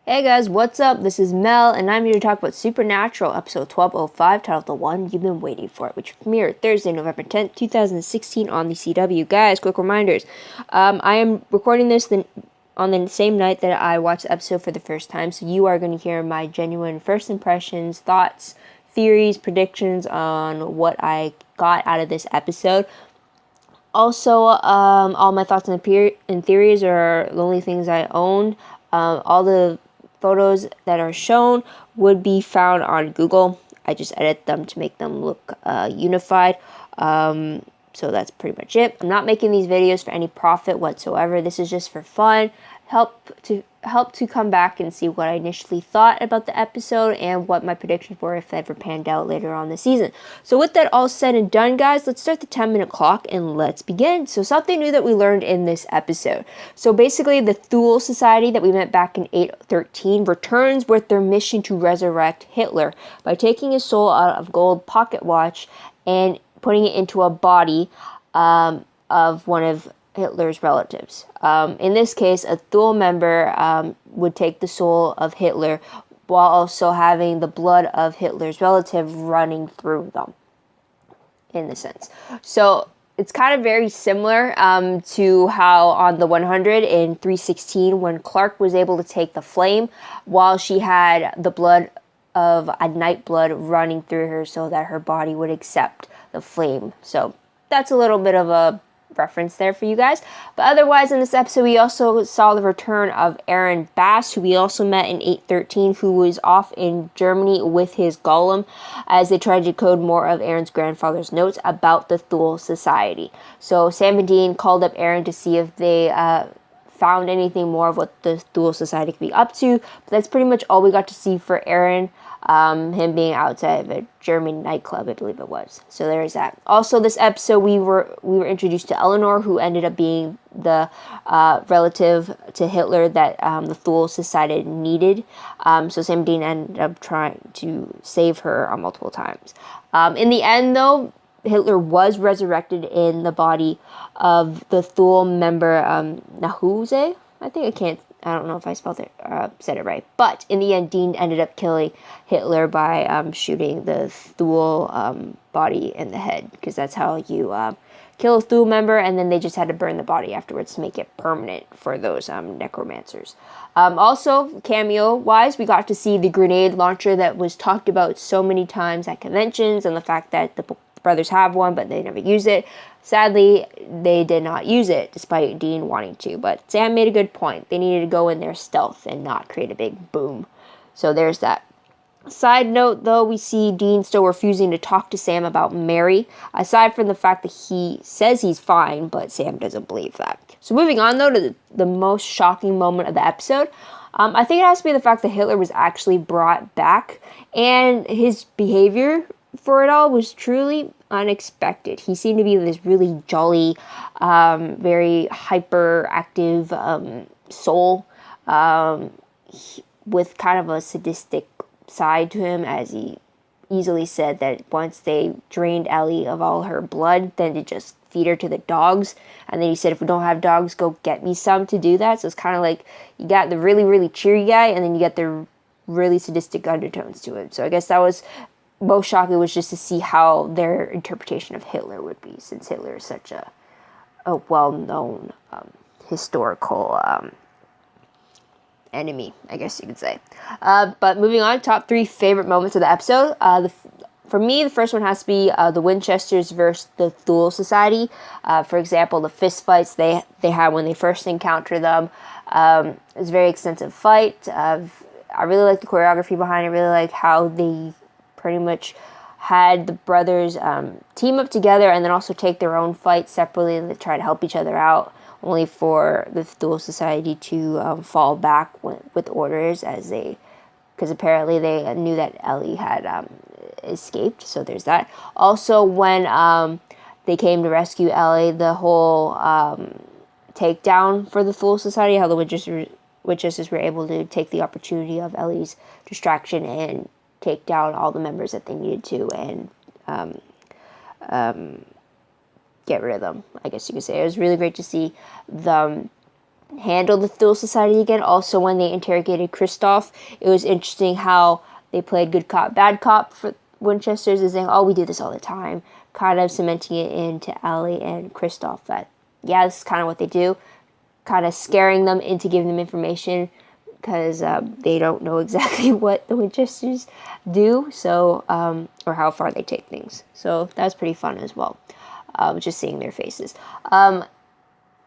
Hey guys, what's up? This is Mel, and I'm here to talk about Supernatural, episode 1205, titled The One You've Been Waiting For, which premiered Thursday, November 10th, 2016 on the CW. Guys, quick reminders. I am recording this on the same night that I watched the episode for the first time, so you are going to hear my genuine first impressions, thoughts, theories, predictions on what I got out of this episode. Also, all my thoughts and theories are the only things I own. All the photos that are shown would be found on Google. I just edit them to make them look unified. So that's pretty much it. I'm not making these videos for any profit whatsoever. This is just for fun. Help to come back and see what I initially thought about the episode and what my predictions were if it ever panned out later on the season. So with that all said and done, guys, let's start the 10-minute clock and let's begin. So something new that we learned in this episode. So basically the Thule Society that we met back in 813 returns with their mission to resurrect Hitler by taking his soul out of gold pocket watch and putting it into a body of one of Hitler's relatives. In this case, a Thule member would take the soul of Hitler while also having the blood of Hitler's relative running through them, in the sense. So it's kind of very similar to how on the 100 in 316, when Clark was able to take the flame while she had the blood of a night blood running through her so that her body would accept the flame. So that's a little bit of a reference there for you guys. But otherwise, in this episode, we also saw the return of Aaron Bass, who we also met in 813, who was off in Germany with his golem as they tried to decode more of Aaron's grandfather's notes about the Thule Society. So Sam and Dean called up Aaron to see if they found anything more of what the Thule Society could be up to. But that's pretty much all we got to see for Aaron. Him being outside of a German nightclub, I believe it was. So there's that. Also, this episode we were introduced to Eleanor, who ended up being the relative to Hitler that the Thule Society needed. So Sam Dean ended up trying to save her multiple times. In the end, though, Hitler was resurrected in the body of the Thule member Nahuze. I don't know if I said it right. But in the end, Dean ended up killing Hitler by shooting the Thule body in the head, because that's how you kill a Thule member, and then they just had to burn the body afterwards to make it permanent for those necromancers. Also, cameo-wise, we got to see the grenade launcher that was talked about so many times at conventions, and the fact that the brothers have one, but they never use it. Sadly, they did not use it, despite Dean wanting to. But Sam made a good point. They needed to go in there stealth and not create a big boom. So there's that. Side note, though, we see Dean still refusing to talk to Sam about Mary, aside from the fact that he says he's fine, but Sam doesn't believe that. So moving on, though, to the most shocking moment of the episode, I think it has to be the fact that Hitler was actually brought back, and his behavior for it all was truly unexpected. He seemed to be this really jolly, very hyperactive soul with kind of a sadistic side to him, as he easily said that once they drained Ellie of all her blood, then to just feed her to the dogs. And then he said, if we don't have dogs, go get me some to do that. So it's kind of like you got the really, really cheery guy, and then you get the really sadistic undertones to it. So I guess that was most shocking, was just to see how their interpretation of Hitler would be, since Hitler is such a well-known historical enemy, I guess you could say. But moving on, top 3 favorite moments of the episode. For me, the first one has to be the Winchesters versus the Thule Society. For example, the fist fights they had when they first encountered them. It was a very extensive fight. I really like the choreography behind it. I really like how they pretty much had the brothers team up together and then also take their own fights separately, and they try to help each other out, only for the Thule Society to fall back with orders, because apparently they knew that Ellie had escaped. So there's that. Also, when they came to rescue Ellie, the whole takedown for the Thule Society, how the Winchesters were able to take the opportunity of Ellie's distraction and take down all the members that they needed to, and get rid of them, I guess you could say. It was really great to see them handle the Thule Society again. Also, when they interrogated Kristoff, it was interesting how they played good cop, bad cop for Winchesters, is saying, oh, we do this all the time, kind of cementing it into Ellie and Kristoff that, yeah, this is kind of what they do, kind of scaring them into giving them information, because they don't know exactly what the Winchesters do, so, or how far they take things. So that's pretty fun as well, just seeing their faces. And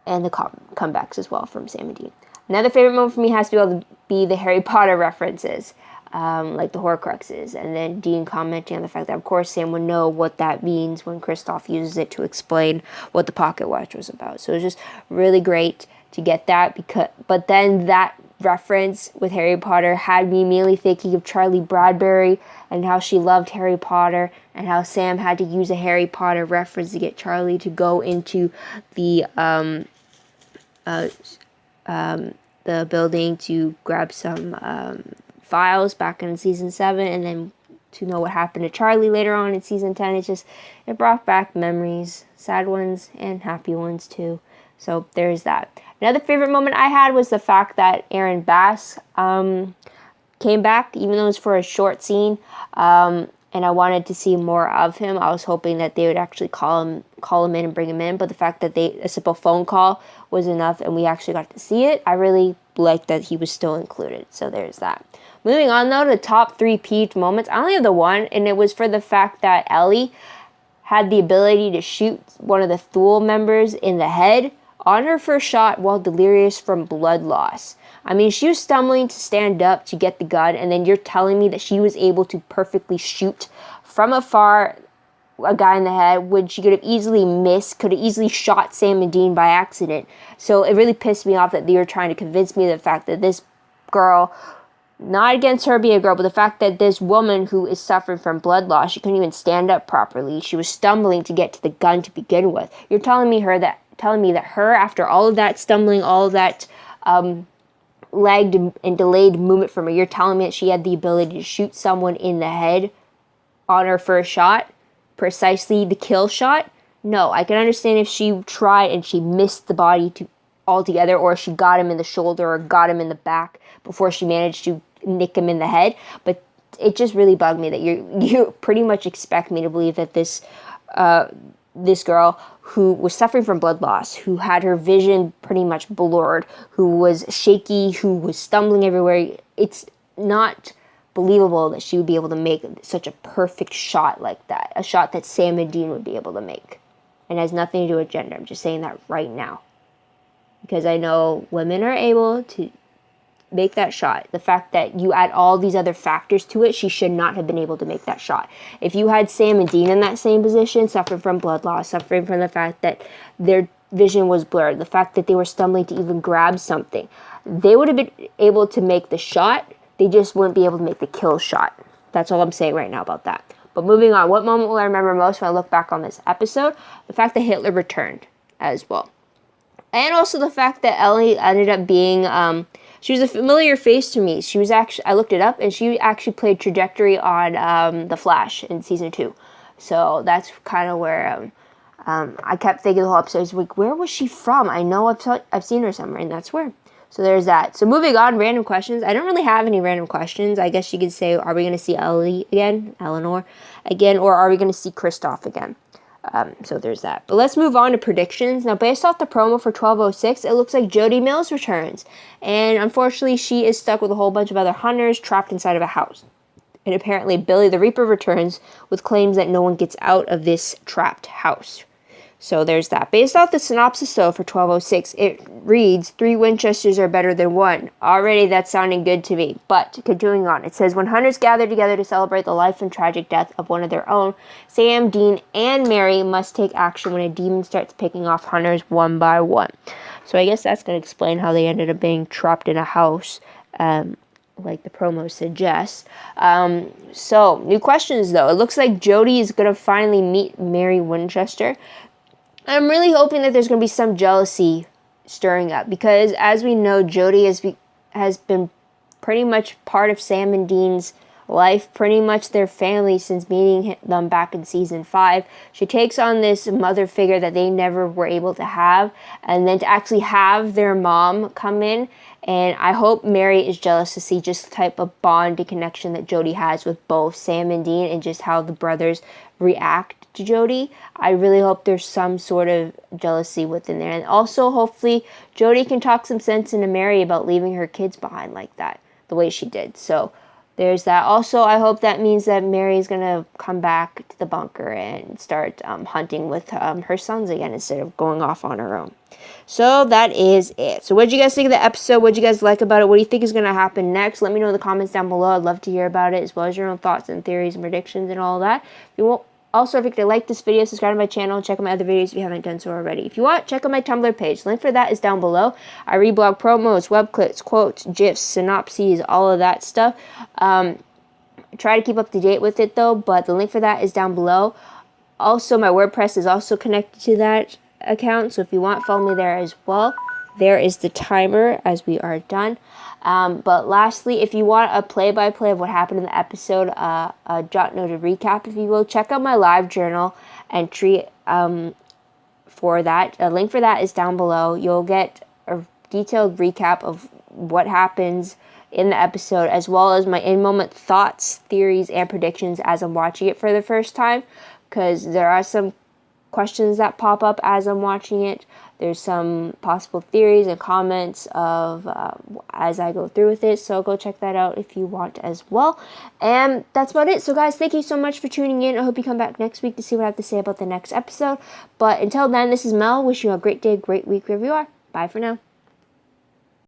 the comebacks as well from Sam and Dean. Another favorite moment for me has to be able to be the Harry Potter references, like the Horcruxes, and then Dean commenting on the fact that, of course, Sam would know what that means when Kristoff uses it to explain what the pocket watch was about. So it was just really great to get that, but then that reference with Harry Potter had me immediately thinking of Charlie Bradbury and how she loved Harry Potter, and how Sam had to use a Harry Potter reference to get Charlie to go into the building to grab some files back in season 7, and then to know what happened to Charlie later on in season 10. It brought back memories, sad ones and happy ones too. So there's that. Another favorite moment I had was the fact that Aaron Bass came back, even though it was for a short scene, and I wanted to see more of him. I was hoping that they would actually call him in and bring him in, but the fact that a simple phone call was enough and we actually got to see it, I really liked that he was still included. So there's that. Moving on, though, to the top 3 peeved moments. I only have the one, and it was for the fact that Ellie had the ability to shoot one of the Thule members in the head on her first shot while delirious from blood loss. I mean, she was stumbling to stand up to get the gun, and then you're telling me that she was able to perfectly shoot from afar a guy in the head when she could have easily missed, could have easily shot Sam and Dean by accident. So it really pissed me off that they were trying to convince me of the fact that this girl, not against her being a girl, but the fact that this woman who is suffering from blood loss, she couldn't even stand up properly. She was stumbling to get to the gun to begin with. You're telling me that her, after all of that stumbling, all of that lagged and delayed movement from her, you're telling me that she had the ability to shoot someone in the head on her first shot, precisely the kill shot? No, I can understand if she tried and she missed the body altogether, or she got him in the shoulder or got him in the back before she managed to nick him in the head. But it just really bugged me that you pretty much expect me to believe that this girl who was suffering from blood loss, who had her vision pretty much blurred, who was shaky, who was stumbling everywhere, it's not believable that she would be able to make such a perfect shot like that. A shot that Sam and Dean would be able to make. And it has nothing to do with gender. I'm just saying that right now, because I know women are able to make that shot. The fact that you add all these other factors to it, she should not have been able to make that shot. If you had Sam and Dean in that same position, suffering from blood loss, suffering from the fact that their vision was blurred, the fact that they were stumbling to even grab something, they would have been able to make the shot. They just wouldn't be able to make the kill shot. That's all I'm saying right now about that. But moving on, what moment will I remember most when I look back on this episode? The fact that Hitler returned as well. And also the fact that Ellie ended up being, she was a familiar face to me. She was actually, I looked it up, and she actually played Trajectory on The Flash in season 2. So that's kind of where I kept thinking the whole episode, like, where was she from? I know I've seen her somewhere, and that's where. So there's that. So moving on, random questions. I don't really have any random questions. I guess you could say, are we going to see Eleanor again, or are we going to see Kristoff again? So there's that. But let's move on to predictions. Now, based off the promo for 1206, it looks like Jody Mills returns. And unfortunately, she is stuck with a whole bunch of other hunters trapped inside of a house. And apparently, Billy the Reaper returns with claims that no one gets out of this trapped house. So there's that. Based off the synopsis, though, for 1206, it reads, 3 Winchesters are better than 1. Already that's sounding good to me. But, continuing on, it says, when hunters gather together to celebrate the life and tragic death of one of their own, Sam, Dean, and Mary must take action when a demon starts picking off hunters one by one. So I guess that's going to explain how they ended up being trapped in a house, like the promo suggests. So, new questions, though. It looks like Jody is going to finally meet Mary Winchester. I'm really hoping that there's going to be some jealousy stirring up, because as we know, Jody has been pretty much part of Sam and Dean's life, pretty much their family since meeting them back in season 5. She takes on this mother figure that they never were able to have, and then to actually have their mom come in. And I hope Mary is jealous to see just the type of bond and connection that Jodie has with both Sam and Dean, and just how the brothers react to Jodie. I really hope there's some sort of jealousy within there. And also, hopefully, Jodie can talk some sense into Mary about leaving her kids behind like that, the way she did. So there's that. Also, I hope that means that Mary's going to come back to the bunker and start hunting with her sons again instead of going off on her own. So that is it. So what did you guys think of the episode? What did you guys like about it? What do you think is going to happen next? Let me know in the comments down below. I'd love to hear about it, as well as your own thoughts and theories and predictions and all that. Also, if you could like this video, subscribe to my channel, check out my other videos if you haven't done so already. If you want, check out my Tumblr page. Link for that is down below. I read blog promos, web clips, quotes, GIFs, synopses, all of that stuff. Try to keep up to date with it though, but the link for that is down below. Also, my WordPress is also connected to that account, so if you want, follow me there as well. There is the timer as we are done. But lastly, if you want a play-by-play of what happened in the episode, a jot noted recap, if you will, check out my live journal entry for that. A link for that is down below. You'll get a detailed recap of what happens in the episode, as well as my in-moment thoughts, theories, and predictions as I'm watching it for the first time, because there are some questions that pop up as I'm watching it. There's some possible theories and comments of as I go through with it, so go check that out if you want as well. And that's about it. So guys, thank you so much for tuning in. I hope you come back next week to see what I have to say about the next episode. But until then, this is Mel. Wishing you a great day, great week wherever you are. Bye for now.